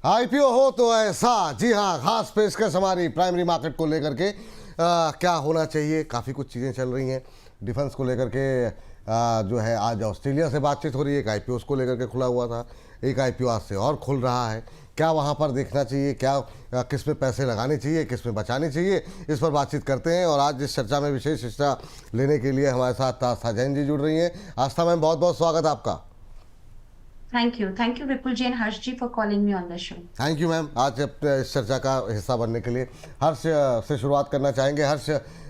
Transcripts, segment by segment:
IPO हो तो ऐसा, जी हाँ, खास पेशकश हमारी प्राइमरी मार्केट को लेकर के क्या होना चाहिए। काफ़ी कुछ चीज़ें चल रही हैं डिफेंस को लेकर के। जो है आज ऑस्ट्रेलिया से बातचीत हो रही है, एक आईपीओ को लेकर के खुला हुआ था, एक आईपीओ आज से और खुल रहा है। क्या वहाँ पर देखना चाहिए, क्या किस में पैसे लगाने चाहिए, किस में बचाने चाहिए, इस पर बातचीत करते हैं। और आज इस चर्चा में विशेष हिस्सा लेने के लिए हमारे साथ आस्था जैन जी जुड़ रही हैं। आस्था मैम, बहुत बहुत स्वागत आपका। Thank you Vipul ji and Harsh ji for calling me on the show. Thank you ma'am, आज अपने इस चर्चा का हिस्सा बनने के लिए। हर्ष से शुरुआत करना चाहेंगे। हर्ष,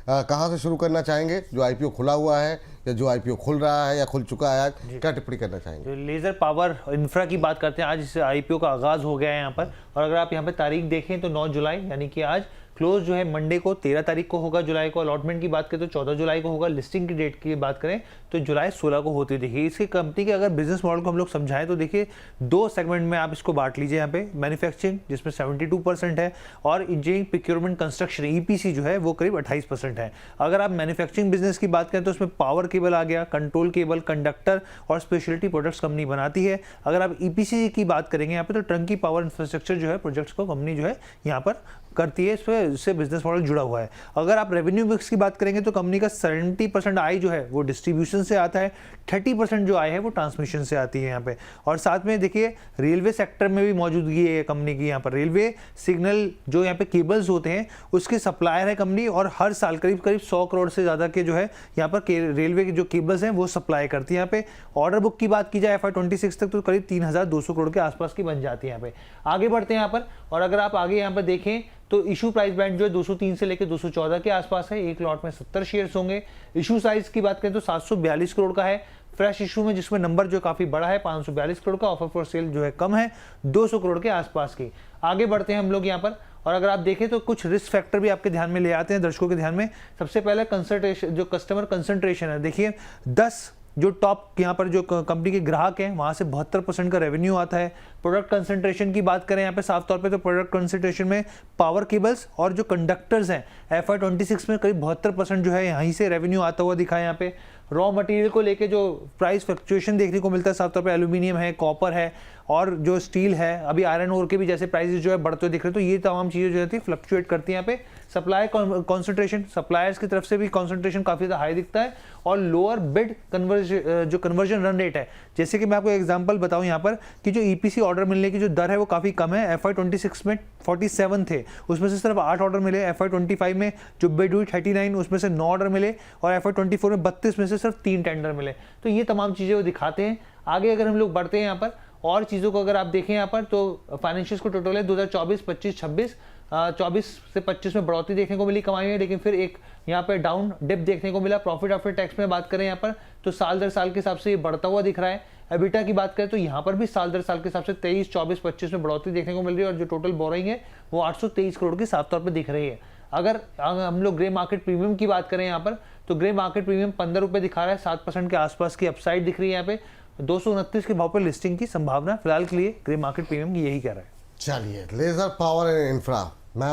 कहाँ से शुरू करना चाहेंगे? जो आईपीओ खुला हुआ है या जो आईपीओ खुल रहा है या खुल चुका है, आज क्या टिप्पणी करना चाहेंगे? जो लेजर पावर इंफ्रा की बात करते हैं, आज इस आईपीओ का आगाज हो गया है यहाँ पर। और अगर आप यहाँ पे तारीख देखें तो 9 जुलाई यानी कि आज क्लोज जो है मंडे को 13 तारीख को होगा जुलाई को। अलॉटमेंट की बात करें तो 14 जुलाई को होगा। लिस्टिंग की डेट की बात करें तो जुलाई 16 को होती है। देखिए इसकी कंपनी के अगर बिजनेस मॉडल को हम लोग समझाएं तो देखिए 2 सेगमेंट में आप इसको बांट लीजिए। यहाँ पे मैन्युफैक्चरिंग जिसमें 72% है और इंजीनियरिंग प्रोक्योरमेंट कंस्ट्रक्शन ईपीसी जो है वो करीब 28% है। अगर आप मैन्युफैक्चरिंग बिजनेस की बात करें तो उसमें पावर केबल आ गया, कंट्रोल केबल, कंडक्टर और स्पेशलिटी प्रोडक्ट्स कंपनी बनाती है। अगर आप ईपीसी की बात करेंगे यहाँ पे तो टंकी पावर इंफ्रास्ट्रक्चर जो है प्रोजेक्ट्स को कंपनी जो है यहाँ पर करती है। इससे बिजनेस मॉडल जुड़ा हुआ है। अगर आप रेवेन्यू मिक्स की बात करेंगे तो कंपनी का 70% आय जो है वो डिस्ट्रीब्यूशन से आता है, 30% जो आय है वो ट्रांसमिशन से आती है यहाँ पे। और साथ में देखिए रेलवे सेक्टर में भी मौजूदगी है कंपनी की। यहाँ पर रेलवे सिग्नल जो यहाँ पे केबल्स होते हैं उसके सप्लायर है कंपनी, और हर साल करीब 100 करोड़ से ज़्यादा के जो है यहाँ पर रेलवे के जो केबल्स हैं वो सप्लाई करती है। यहाँ पे ऑर्डर बुक की बात की जाए FY26 तक तो करीब 3200 करोड़ के आसपास की बन जाती है यहाँ पे। आगे बढ़ते हैं यहाँ पर, और अगर आप आगे यहाँ पर देखें तो इशू प्राइस बैंड जो है 203 से लेकर 214 के आसपास है। एक लॉट में 70 शेयर्स होंगे। इशू साइज की बात करें तो 742 करोड़ का है। फ्रेश इशू में जिसमें नंबर जो काफी बड़ा है 542 करोड़ का, ऑफर फॉर सेल जो है कम है 200 करोड़ के आसपास की। आगे बढ़ते हैं हम लोग यहाँ पर, और अगर आप देखें तो कुछ रिस्क फैक्टर भी आपके ध्यान में ले आते हैं, दर्शकों के ध्यान में। सबसे पहले कंसंट्रेशन, जो कस्टमर कंसंट्रेशन है, देखिए 10 जो टॉप यहाँ पर जो कंपनी के ग्राहक हैं वहाँ से 72% का रेवेन्यू आता है। प्रोडक्ट कंसंट्रेशन की बात करें यहाँ पे साफ तौर पे तो प्रोडक्ट कंसंट्रेशन में पावर केबल्स और जो कंडक्टर्स हैं FY26 में करीब 72% जो है यहीं से रेवेन्यू आता हुआ दिखा है। यहाँ पे रॉ मटेरियल को लेके जो प्राइस फ्लक्चुएशन देखने को मिलता है साफ तौर पे एल्यूमिनियम है, कॉपर है और जो स्टील है, अभी आयरन ओर के भी जैसे प्राइसेस जो है बढ़ते दिख रहे हैं। तो ये तमाम चीज़ें जो है फ्लक्चुएट करती हैं यहाँ पे। सप्लाई कॉन्सेंट्रेशन, सप्लायर्स की तरफ से भी कॉन्सेंट्रेशन काफ़ी ज़्यादा हाई दिखता है। और lower bid conversion run rate है, जैसे कि मैं आपको एग्जांपल बताऊं यहाँ पर कि जो ईपीसी ऑर्डर मिलने की जो दर है वो काफ़ी कम है। FY26 में 47 थे, उसमें से सिर्फ 8 ऑर्डर मिले। FY25 में जो बिड हुई 39, उसमें से 9 ऑर्डर मिले। और FY24 में 32 में से सिर्फ 3 टेंडर मिले। तो ये तमाम चीज़ें वो दिखाते हैं। आगे अगर हम लोग बढ़ते हैं यहाँ पर और चीज़ों को अगर आप देखें यहाँ पर तो फाइनेंशियल्स को टोटल है 2024, 25, 26, 24 से 25 में बढ़ोतरी देखने को मिली कमाई में, लेकिन फिर एक यहाँ पे डाउन डिप देखने को मिला। प्रॉफिट आफ्टर टैक्स में बात करें यहाँ पर तो साल दर साल के हिसाब से ये बढ़ता हुआ दिख रहा है। एबिटा की बात करें तो यहाँ पर भी साल दर साल के हिसाब से 23, 24, 25 में बढ़ोतरी देखने को मिल रही है। और जो टोटल बोरिंग है वो 823 करोड़ की साफ तौर पर दिख रही है। अगर हम लोग ग्रे मार्केट प्रीमियम की बात करें यहाँ पर तो ग्रे मार्केट प्रीमियम 15 रुपये दिखा रहा है, 7% के आसपास की अपसाइड दिख रही है। यहाँ पे 229 के भाव पर लिस्टिंग की संभावना फिलहाल के लिए ग्रे मार्केट प्रीमियम यही कह रहा है। चलिए, लेजर पावर एंड इंफ्रा, मैं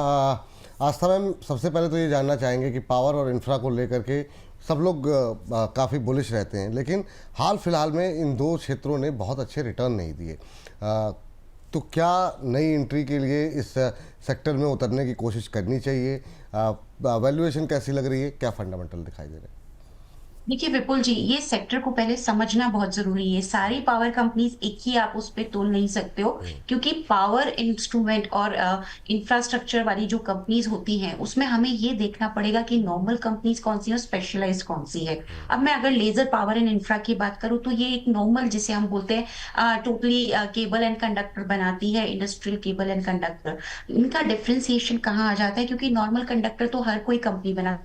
आस्था मैम सबसे पहले तो ये जानना चाहेंगे कि पावर और इंफ्रा को लेकर के सब लोग काफ़ी बुलिश रहते हैं, लेकिन हाल फिलहाल में इन 2 क्षेत्रों ने बहुत अच्छे रिटर्न नहीं दिए। तो क्या नई एंट्री के लिए इस सेक्टर में उतरने की कोशिश करनी चाहिए? वैल्यूएशन कैसी लग रही है? क्या फंडामेंटल दिखाई दे रहे हैं? देखिए विपुल जी, ये सेक्टर को पहले समझना बहुत जरूरी है। सारी पावर कंपनीज एक ही आप उस पर तोल नहीं सकते हो, क्योंकि पावर इंस्ट्रूमेंट और इंफ्रास्ट्रक्चर वाली जो कंपनीज होती हैं उसमें हमें ये देखना पड़ेगा कि नॉर्मल कंपनीज कौन सी है और स्पेशलाइज्ड कौन सी है। अब मैं अगर लेजर पावर एंड इंफ्रा की बात करूँ तो ये एक नॉर्मल, जिसे हम बोलते हैं टोटली केबल एंड कंडक्टर बनाती है, इंडस्ट्रियल केबल एंड कंडक्टर। इनका डिफ्रेंसिएशन कहाँ आ जाता है, क्योंकि नॉर्मल कंडक्टर तो हर कोई कंपनी बना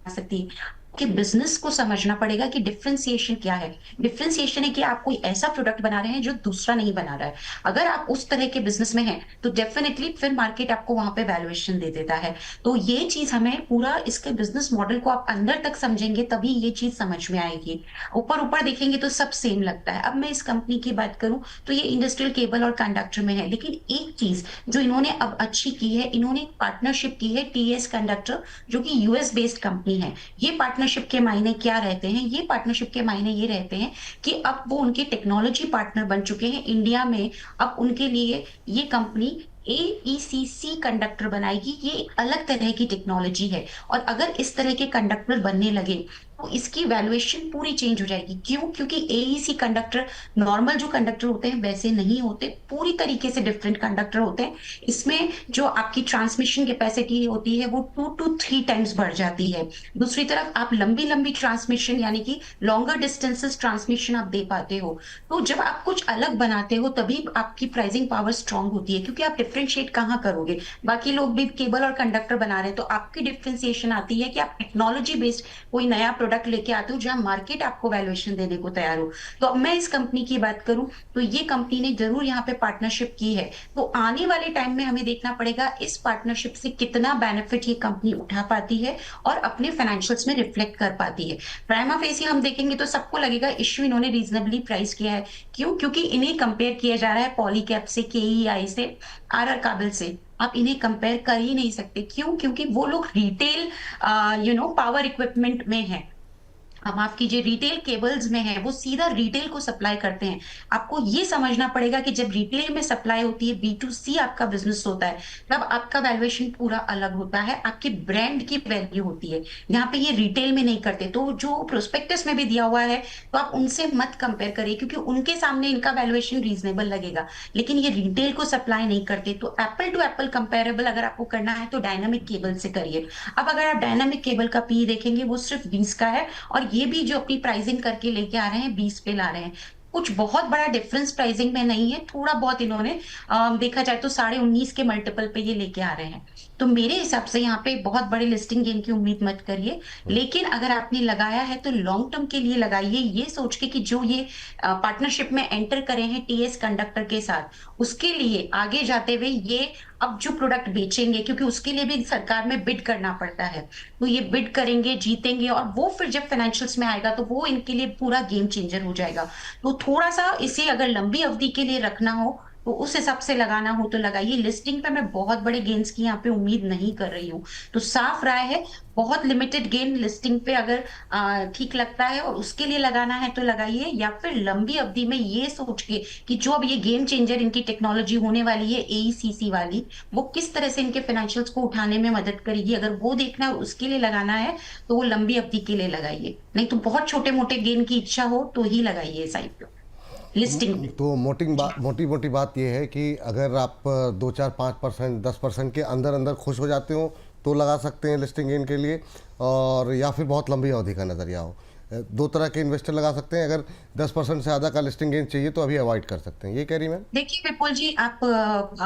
सकती है। कि बिजनेस को समझना पड़ेगा कि डिफरेंशिएशन क्या है। डिफरेंशिएशन है कि आप कोई ऐसा प्रोडक्ट बना रहे हैं जो दूसरा नहीं बना रहा है। अगर आप उस तरह के बिजनेस में हैं तो डेफिनेटली फिर मार्केट आपको वहां पे वैल्यूएशन दे देता है। तो ये चीज हमें पूरा इसके बिजनेस मॉडल को आप अंदर तक समझेंगे तभी ये चीज समझ में आएगी। ऊपर ऊपर देखेंगे तो सब सेम लगता है। अब मैं इस कंपनी की बात करूं तो ये इंडस्ट्रियल केबल और कंडक्टर में है, लेकिन एक चीज जो इन्होंने अब अच्छी की है, इन्होंने पार्टनरशिप की है TS कंडक्टर, जो कि US बेस्ड कंपनी है। ये पार्टनर पार्टनरशिप के मायने क्या रहते हैं? ये पार्टनरशिप के मायने ये रहते हैं कि अब वो उनके टेक्नोलॉजी पार्टनर बन चुके हैं इंडिया में। अब उनके लिए ये कंपनी AECC कंडक्टर बनाएगी। ये एक अलग तरह की टेक्नोलॉजी है और अगर इस तरह के कंडक्टर बनने लगे तो इसकी वैल्यूएशन पूरी चेंज हो जाएगी। क्यों? क्योंकि AEC कंडक्टर नॉर्मल जो कंडक्टर होते हैं वैसे नहीं होते, पूरी तरीके से डिफरेंट कंडक्टर होते हैं। इसमें जो आपकी ट्रांसमिशन कैपेसिटी होती है वो 2 to 3 टाइम्स बढ़ जाती है। दूसरी तरफ आप लंबी लंबी ट्रांसमिशन यानी कि लॉन्गर डिस्टेंसेस ट्रांसमिशन आप दे पाते हो। तो जब आप कुछ अलग बनाते हो तभी आपकी प्राइसिंग पावर स्ट्रांग होती है, क्योंकि आप डिफ्रेंशिएट कहाँ करोगे? बाकी लोग भी केबल और कंडक्टर बना रहे हैं, तो आपकी डिफ्रेंसिएशन आती है कि आप टेक्नोलॉजी बेस्ड कोई नया प्रोडक्ट लेके आते हो जहां मार्केट आपको वैल्यूएशन देने को तैयार हो। तो अब मैं इस कंपनी की बात करूं तो ये कंपनी ने जरूर यहाँ पे पार्टनरशिप की है। तो आने वाले टाइम में हमें देखना पड़ेगा इस पार्टनरशिप से कितना बेनिफिट ये कंपनी उठा पाती है और अपने फाइनेंशियल्स में रिफ्लेक्ट कर पाती है। प्राइमा फेसी हम देखेंगे तो सबको लगेगा इश्यू इन्होंने रीजनेबली प्राइस किया है। क्यों? क्योंकि इन्हें कंपेयर किया जा रहा है पॉलीकैब से, KEI से, RR काबिल से। आप इन्हें कंपेयर कर ही नहीं सकते। क्यों? क्योंकि वो लोग रिटेल पावर इक्विपमेंट में है। अब माफ कीजिए, रिटेल केबल्स में है, वो सीधा रिटेल को सप्लाई करते हैं। आपको ये समझना पड़ेगा कि जब रिटेल में सप्लाई होती है, B2C आपका बिजनेस होता है, तब आपका वैल्यूएशन पूरा अलग होता है, आपके ब्रांड की वैल्यू होती है। यहाँ पे ये रिटेल में नहीं करते। तो जो प्रोस्पेक्टस में भी दिया हुआ है तो आप उनसे मत कंपेयर करिए, क्योंकि उनके सामने इनका वैल्यूएशन रीजनेबल लगेगा, लेकिन ये रिटेल को सप्लाई नहीं करते। तो एप्पल टू एप्पल कंपेरेबल अगर आपको करना है तो डायनामिक केबल से करिए। अब अगर आप डायनामिक केबल का पी देखेंगे वो सिर्फ 20 का है और ये भी जो अपनी प्राइसिंग करके लेके आ रहे हैं 20 पे ला रहे हैं। कुछ बहुत बड़ा डिफरेंस प्राइसिंग में नहीं है, थोड़ा बहुत इन्होंने देखा जाए तो 19.5 के मल्टीपल पे ये लेके आ रहे हैं। तो मेरे हिसाब से यहाँ पे बहुत बड़े लिस्टिंग गेन की उम्मीद मत करिए, लेकिन अगर आपने लगाया है तो लॉन्ग टर्म के लिए लगाइए, ये सोच के कि जो ये पार्टनरशिप में एंटर करे हैं TS कंडक्टर के साथ, उसके लिए आगे जाते हुए ये अब जो प्रोडक्ट बेचेंगे, क्योंकि उसके लिए भी सरकार में बिड करना पड़ता है, तो ये बिड करेंगे, जीतेंगे और वो फिर जब फाइनेंशियल्स में आएगा तो वो इनके लिए पूरा गेम चेंजर हो जाएगा। तो थोड़ा सा इसे अगर लंबी अवधि के लिए रखना हो तो उस हिसाब से लगाना हो तो लगाइए। लिस्टिंग पे मैं बहुत बड़े गेन्स की यहाँ पे उम्मीद नहीं कर रही हूँ। तो साफ राय है, बहुत लिमिटेड गेन लिस्टिंग पे अगर ठीक लगता है और उसके लिए लगाना है तो लगाइए, या फिर लंबी अवधि में ये सोच के कि जो अब ये गेम चेंजर इनकी टेक्नोलॉजी होने वाली है AECC वाली, वो किस तरह से इनके फाइनेंशियल्स को उठाने में मदद करेगी, अगर वो देखना है उसके लिए लगाना है तो वो लंबी अवधि के लिए लगाइए। नहीं तो बहुत छोटे मोटे गेन की इच्छा हो तो ही लगाइए इस IPO लिस्टिंग। तो मोटी मोटी बात यह है कि अगर आप 2, 4, 5%, 10% के अंदर अंदर खुश हो जाते हो तो लगा सकते हैं लिस्टिंग गेन के लिए, और या फिर बहुत लंबी अवधि का नज़रिया हो। दो तरह के इन्वेस्टर लगा सकते हैं। अगर 10% से ज़्यादा का लिस्टिंग गेन चाहिए तो अभी अवॉइड कर सकते हैं। ये कह रही मैं। देखिए विपुल जी, आप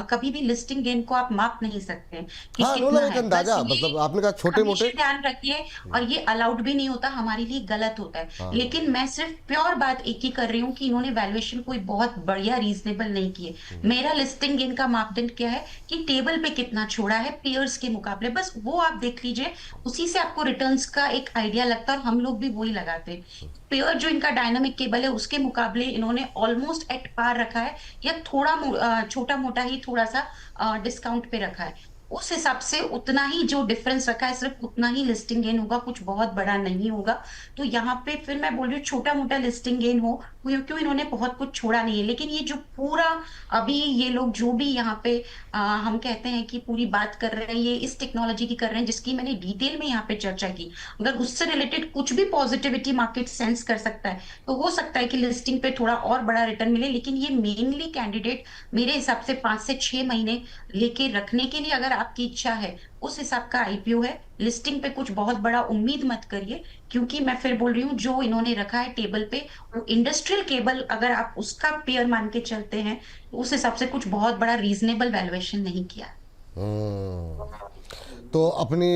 कभी भी लिस्टिंग गेन को आप माप नहीं सकते कि हाँ, कितना एक है। अंदाजा, बस ये मतलब आपने कहा छोटे हमेशा मोटे। ध्यान रखिए, और ये अलाउड भी नहीं होता, हमारे लिए गलत होता है। लेकिन मैं सिर्फ प्योर बात एक ही कर रही हूँ कि इन्होंने वैल्यूएशन कोई बहुत बढ़िया रीजनेबल नहीं किए। मेरा लिस्टिंग गेन का मापदंड क्या है कि टेबल पे कितना छोड़ा है पेयर्स के मुकाबले, बस वो आप देख लीजिए, उसी से आपको रिटर्न्स का एक आइडिया लगता है। और हम लोग भी वही लगाते हैं। पेयर जो इनका डायनामिक केबल है उसके मुकाबले इन्होंने ऑलमोस्ट एट पार रखा है, या थोड़ा छोटा मोटा ही थोड़ा सा डिस्काउंट पे रखा है। उस हिसाब से उतना ही जो डिफरेंस रखा है, सिर्फ उतना ही लिस्टिंग गेन होगा, कुछ बहुत बड़ा नहीं होगा। तो यहाँ पे फिर मैं बोल रही हूँ छोटा मोटा लिस्टिंग गेन हो, क्यों इन्होंने बहुत कुछ छोड़ा नहीं है। लेकिन ये जो पूरा अभी ये लोग जो भी यहाँ पे हम कहते हैं कि पूरी बात कर रहे हैं, ये इस टेक्नोलॉजी की कर रहे हैं जिसकी मैंने डिटेल में यहाँ पे चर्चा की, अगर उससे रिलेटेड कुछ भी पॉजिटिविटी मार्केट सेंस कर सकता है तो हो सकता है कि लिस्टिंग पे थोड़ा और बड़ा रिटर्न मिले। लेकिन ये मेनली कैंडिडेट मेरे हिसाब से 5 से 6 महीने लेके रखने के लिए, अगर आपकी इच्छा है, उस हिसाब का IPO है। लिस्टिंग पे कुछ बहुत बड़ा उम्मीद मत करिए, क्योंकि मैं फिर बोल रही हूँ जो इन्होंने रखा है टेबल पे, वो इंडस्ट्रियल केबल अगर आप उसका पेयर मान के चलते हैं तो उस हिसाब से कुछ बहुत बड़ा रीजनेबल वैल्यूएशन नहीं किया। तो अपनी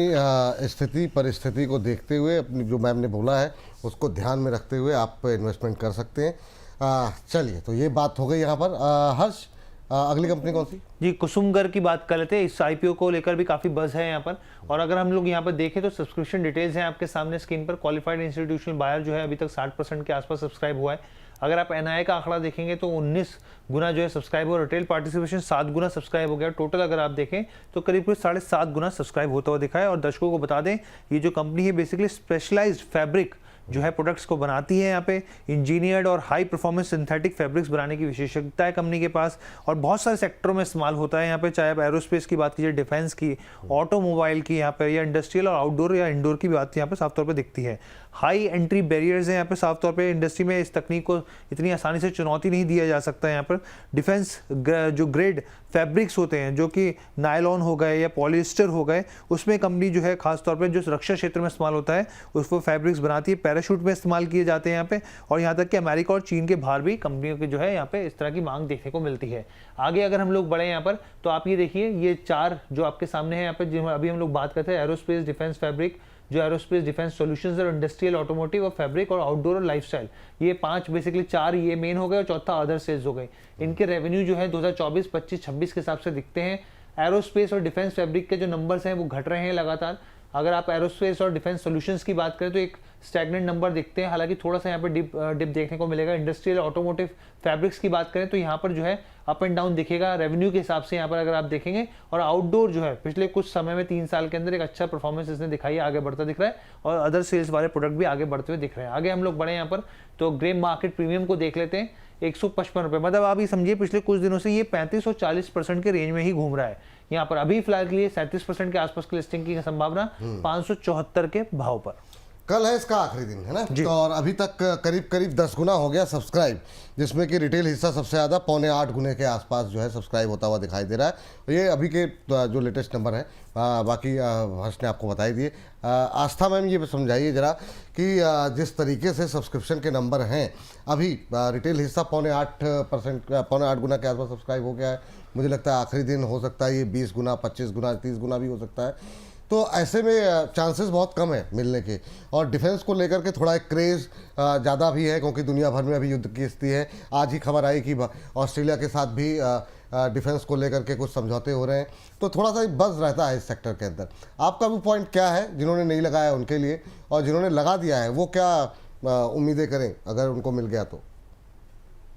स्थिति परिस्थिति को देखते हुए, अपनी जो मैम ने बोला है उसको ध्यान में रखते हुए आप इन्वेस्टमेंट कर सकते हैं। चलिए, तो ये बात हो गई यहाँ पर। हर्ष, अगली कंपनी कौन सी? जी, कुसुमगर की बात कर लेते हैं। इस IPO को लेकर भी काफ़ी बज़ है यहाँ पर। और अगर हम लोग यहाँ पर देखें तो सब्सक्रिप्शन डिटेल्स हैं आपके सामने स्क्रीन पर। क्वालिफाइड इंस्टीट्यूशनल बायर जो है अभी तक 60% के आसपास सब्सक्राइब हुआ है। अगर आप एनआई का आंकड़ा देखेंगे तो 19 गुना जो है सब्सक्राइब हो, रिटेल पार्टिसिपेशन 7 गुना सब्सक्राइब हो गया। टोटल अगर आप देखें तो करीब 7.5 गुना सब्सक्राइब होता हुआ दिखा है। और दर्शकों को बता दें, ये जो कंपनी है बेसिकली स्पेशलाइज्ड फैब्रिक जो है प्रोडक्ट्स को बनाती है। यहाँ पे इंजीनियर्ड और हाई परफॉर्मेंस सिंथेटिक फैब्रिक्स बनाने की विशेषज्ञता है कंपनी के पास, और बहुत सारे सेक्टरों में इस्तेमाल होता है यहाँ पे, चाहे आप एरोस्पेस की बात कीजिए, डिफेंस की, ऑटोमोबाइल की, यहाँ पे या इंडस्ट्रियल और आउटडोर या इंडोर की बात यहाँ पे साफ तौर पे दिखती है। हाई एंट्री बैरियर्स हैं यहाँ पे, साफ तौर पे इंडस्ट्री में इस तकनीक को इतनी आसानी से चुनौती नहीं दिया जा सकता है यहाँ पर। डिफेंस जो ग्रेड फैब्रिक्स होते हैं, जो कि नायलॉन हो गए या पॉलिएस्टर हो गए, उसमें कंपनी जो है खास तौर पे जो रक्षा क्षेत्र में इस्तेमाल होता है उसको फैब्रिक्स बनाती है। पैराशूट में इस्तेमाल किए जाते हैं यहाँ पे, और यहाँ तक कि अमेरिका और चीन के बाहर भी कंपनियों की जो है यहाँ पे इस तरह की मांग देखने को मिलती है। आगे अगर हम लोग बढ़े यहाँ पर तो आप ये देखिए, ये 4 जो आपके सामने है यहाँ पे, जो अभी हम लोग बात करते हैं एरोस्पेस, डिफेंस फैब्रिक, जो एरोस्पेस डिफेंस सॉल्यूशंस और इंडस्ट्रियल ऑटोमोटिव और फैब्रिक और आउटडोर और लाइफस्टाइल, ये 5 बेसिकली 4 ये मेन हो गए और चौथा अदर सेल्स हो गए। इनके रेवेन्यू जो है 2024, 25, 26 के हिसाब से दिखते हैं। एरोस्पेस और डिफेंस फैब्रिक के जो नंबर्स हैं वो घट रहे हैं लगातार। अगर आप एरोस्पेस और डिफेंस सॉल्यूशंस की बात करें तो एक स्टैग्नेंट नंबर दिखते हैं, हालांकि थोड़ा सा यहाँ पे डिप देखने को मिलेगा। इंडस्ट्रियल ऑटोमोटिव फैब्रिक्स की बात करें तो यहाँ पर जो है अप एंड डाउन दिखेगा रेवेन्यू के हिसाब से यहाँ पर अगर आप देखेंगे। और आउटडोर जो है पिछले कुछ समय में 3 साल के अंदर एक अच्छा परफॉर्मेंस इसने दिखाई है, आगे बढ़ता दिख रहा है, और अदर सेल्स वाले प्रोडक्ट भी आगे बढ़ते हुए दिख रहे हैं। आगे हम लोग बढ़े यहाँ पर तो ग्रे मार्केट प्रीमियम को देख लेते हैं, 155 रुपये, मतलब आप ये समझिए पिछले कुछ दिनों से ये 35 और 40% के रेंज में ही घूम रहा है। यहाँ पर अभी फिलहाल के लिए 37% के आसपास की लिस्टिंग की संभावना 574 के भाव पर। कल है इसका आखिरी दिन है ना, तो और अभी तक करीब 10 गुना हो गया सब्सक्राइब, जिसमें कि रिटेल हिस्सा सबसे ज़्यादा 7.25 गुने के आसपास जो है सब्सक्राइब होता हुआ दिखाई दे रहा है। ये अभी के जो लेटेस्ट नंबर है, बाकी हर्ष ने आपको बता ही दिए। आस्था मैम ये समझाइए जरा कि जिस तरीके से सब्सक्रिप्शन के नंबर हैं अभी, रिटेल हिस्सा 7.25 गुना के आसपास सब्सक्राइब हो गया है। मुझे लगता है आखिरी दिन हो सकता है ये 20 गुना, 25 गुना, 30 गुना भी हो सकता है। तो ऐसे में चांसेस बहुत कम है मिलने के। और डिफेंस को लेकर के थोड़ा एक क्रेज़ ज़्यादा भी है, क्योंकि दुनिया भर में अभी युद्ध की स्थिति है। आज ही खबर आई कि ऑस्ट्रेलिया के साथ भी डिफेंस को लेकर के कुछ समझौते हो रहे हैं, तो थोड़ा सा बज़ रहता है इस सेक्टर के अंदर। आपका भी पॉइंट क्या है, जिन्होंने नहीं लगाया उनके लिए, और जिन्होंने लगा दिया है वो क्या उम्मीदें करें अगर उनको मिल गया तो?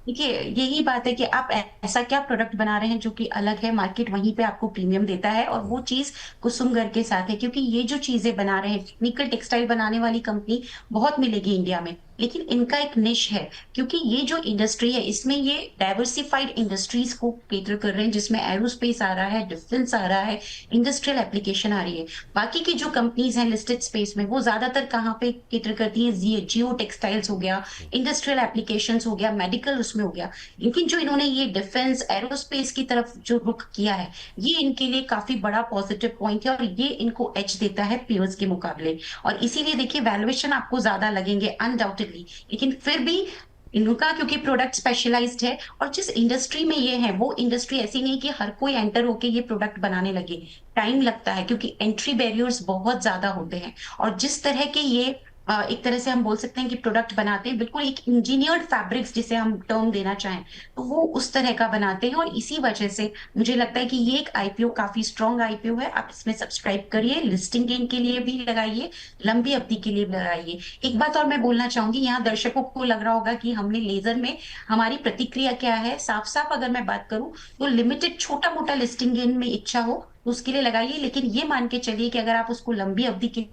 देखिए, यही बात है कि आप ऐसा क्या प्रोडक्ट बना रहे हैं जो कि अलग है, मार्केट वहीं पे आपको प्रीमियम देता है, और वो चीज कुसुमगर के साथ है। क्योंकि ये जो चीजें बना रहे हैं, टेक्निकल टेक्सटाइल बनाने वाली कंपनी बहुत मिलेगी इंडिया में, लेकिन इनका एक निश है। क्योंकि ये जो इंडस्ट्री है इसमें ये डाइवर्सिफाइड इंडस्ट्रीज को केटर कर रहे हैं, जिसमें एरोस्पेस आ रहा है, डिफेंस आ रहा है, इंडस्ट्रियल एप्लीकेशन आ रही है। बाकी की जो कंपनीज हैं लिस्टेड स्पेस में, वो ज्यादातर कहाँ पे केटर करती है, जियो टेक्सटाइल्स हो गया, इंडस्ट्रियल एप्लीकेशन हो गया, मेडिकल उसमें हो गया। लेकिन जो इन्होंने ये डिफेंस एरोस्पेस की तरफ जो रुख किया है, ये इनके लिए काफी बड़ा पॉजिटिव पॉइंट है, और ये इनको एज देता है पीयर्स के मुकाबले। और इसीलिए देखिए, वैल्यूएशन आपको ज्यादा लगेंगे अनडाउटेडली, लेकिन फिर भी इनका क्योंकि प्रोडक्ट स्पेशलाइज्ड है, और जिस इंडस्ट्री में ये है वो इंडस्ट्री ऐसी नहीं कि हर कोई एंटर होके ये प्रोडक्ट बनाने लगे। टाइम लगता है, क्योंकि एंट्री बैरियर्स बहुत ज्यादा होते हैं। और जिस तरह के ये एक तरह से हम बोल सकते हैं कि प्रोडक्ट बनाते हैं, बिल्कुल एक इंजीनियर्ड फैब्रिक्स जिसे हम टर्म देना चाहें, तो वो उस तरह का बनाते हैं। और इसी वजह से मुझे लगता है कि ये एक आईपीओ काफी स्ट्रॉन्ग आईपीओ है। आप इसमें सब्सक्राइब करिए, लिस्टिंग गेन के लिए भी लगाइए, लंबी अवधि के लिए भी लगाइए। एक बात और मैं बोलना चाहूंगी, यहाँ दर्शकों को लग रहा होगा कि हमने लेजर में हमारी प्रतिक्रिया क्या है। साफ साफ अगर मैं बात करूं तो लिमिटेड छोटा मोटा लिस्टिंग गेन में इच्छा हो तो उसके लिए लगाइए, लेकिन ये मान के चलिए कि अगर आप उसको लंबी अवधि के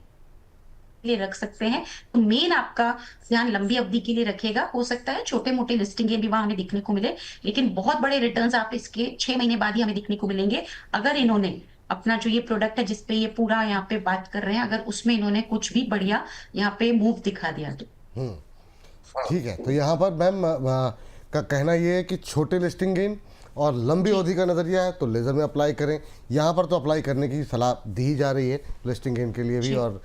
लिए रख सकते हैं तो मेन आपका ध्यान लंबी अवधि के लिए रखेगा। हो सकता है छोटे मोटे लिस्टिंग गेन भी वहां हमें दिखने को मिले, लेकिन बहुत बड़े रिटर्न्स आप इसके 6 महीने बाद ही हमें दिखने को मिलेंगे, अगर इन्होंने अपना जो ये प्रोडक्ट है जिसपे ये पूरा यहाँ पे बात कर रहे हैं, अगर उसमें इन्होंने कुछ भी बढ़िया यहाँ पे मूव दिखा दिया तो। ठीक है, तो यहाँ पर मैम का कहना ये है कि छोटे लिस्टिंग गेन और लंबी अवधि का नज़रिया है तो लेज़र में अप्लाई करें। यहाँ पर तो अप्लाई करने की सलाह दी जा रही है लिस्टिंग गेन के लिए भी। और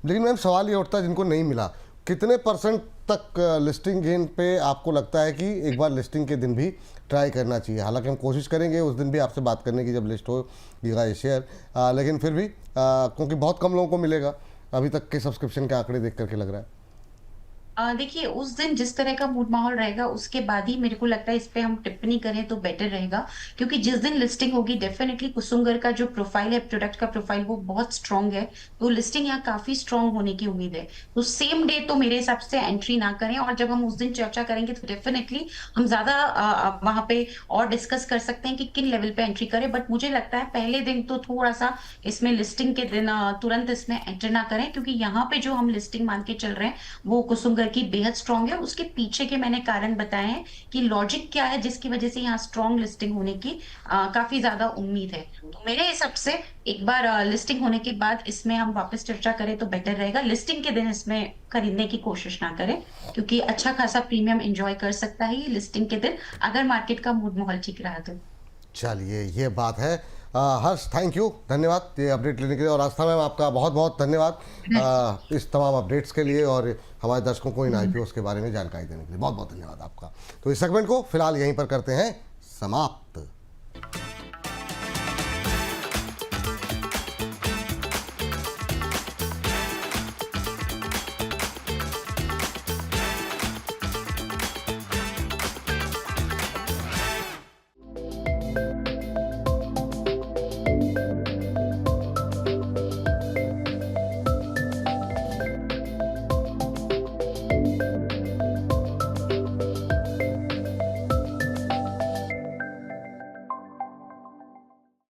लेकिन मैम सवाल ये उठता है, जिनको नहीं मिला, कितने % तक लिस्टिंग गेन पे आपको लगता है कि एक बार लिस्टिंग के दिन भी ट्राई करना चाहिए? हालांकि हम कोशिश करेंगे उस दिन भी आपसे बात करने की जब लिस्ट होगा ये शेयर, लेकिन फिर भी क्योंकि बहुत कम लोगों को मिलेगा, अभी तक के सब्सक्रिप्शन के आंकड़े देख करके लग रहा है। देखिए उस दिन जिस तरह का मूड माहौल रहेगा उसके बाद ही मेरे को लगता है इस पे हम टिप्पणी करें तो बेटर रहेगा, क्योंकि जिस दिन लिस्टिंग होगी डेफिनेटली कुसुमगर का जो प्रोफाइल है, प्रोडक्ट का प्रोफाइल वो बहुत स्ट्रांग है, तो लिस्टिंग यहाँ काफी स्ट्रांग होने की उम्मीद है। तो सेम डे तो मेरे हिसाब से एंट्री ना करें, और जब हम उस दिन चर्चा करेंगे तो डेफिनेटली हम ज्यादा वहां पे और डिस्कस कर सकते हैं कि किन लेवल पे एंट्री करें। बट मुझे लगता है पहले दिन तो थोड़ा सा इसमें लिस्टिंग के दिन तुरंत इसमें एंटर ना करें, क्योंकि यहाँ पे जो हम लिस्टिंग मान के चल रहे हैं वो कुसुमगर की बेहद स्ट्रांग है। उसके पीछे के मैंने कारण बताए हैं कि लॉजिक क्या है जिसकी वजह से यहाँ स्ट्रांग लिस्टिंग होने की काफी ज्यादा उम्मीद है। तो मेरे हिसाब से एक बार लिस्टिंग होने के बाद इसमें हम वापस चर्चा करें तो बेटर रहेगा। लिस्टिंग के दिन इसमें खरीदने की कोशिश ना करें, क्योंकि अच्छा खासा प्रीमियम एंजॉय कर सकता है ये लिस्टिंग के दिन, अगर मार्केट का मूड माहौल ठीक रहा तो। चलिए ये बात है। हर्ष, थैंक यू, धन्यवाद ये अपडेट लेने के लिए। और आस्था मैम, आपका बहुत बहुत धन्यवाद इस तमाम अपडेट्स के लिए और हमारे दर्शकों को इन आईपीओस के बारे में जानकारी देने के लिए। बहुत बहुत धन्यवाद आपका। तो इस सेगमेंट को फिलहाल यहीं पर करते हैं समाप्त।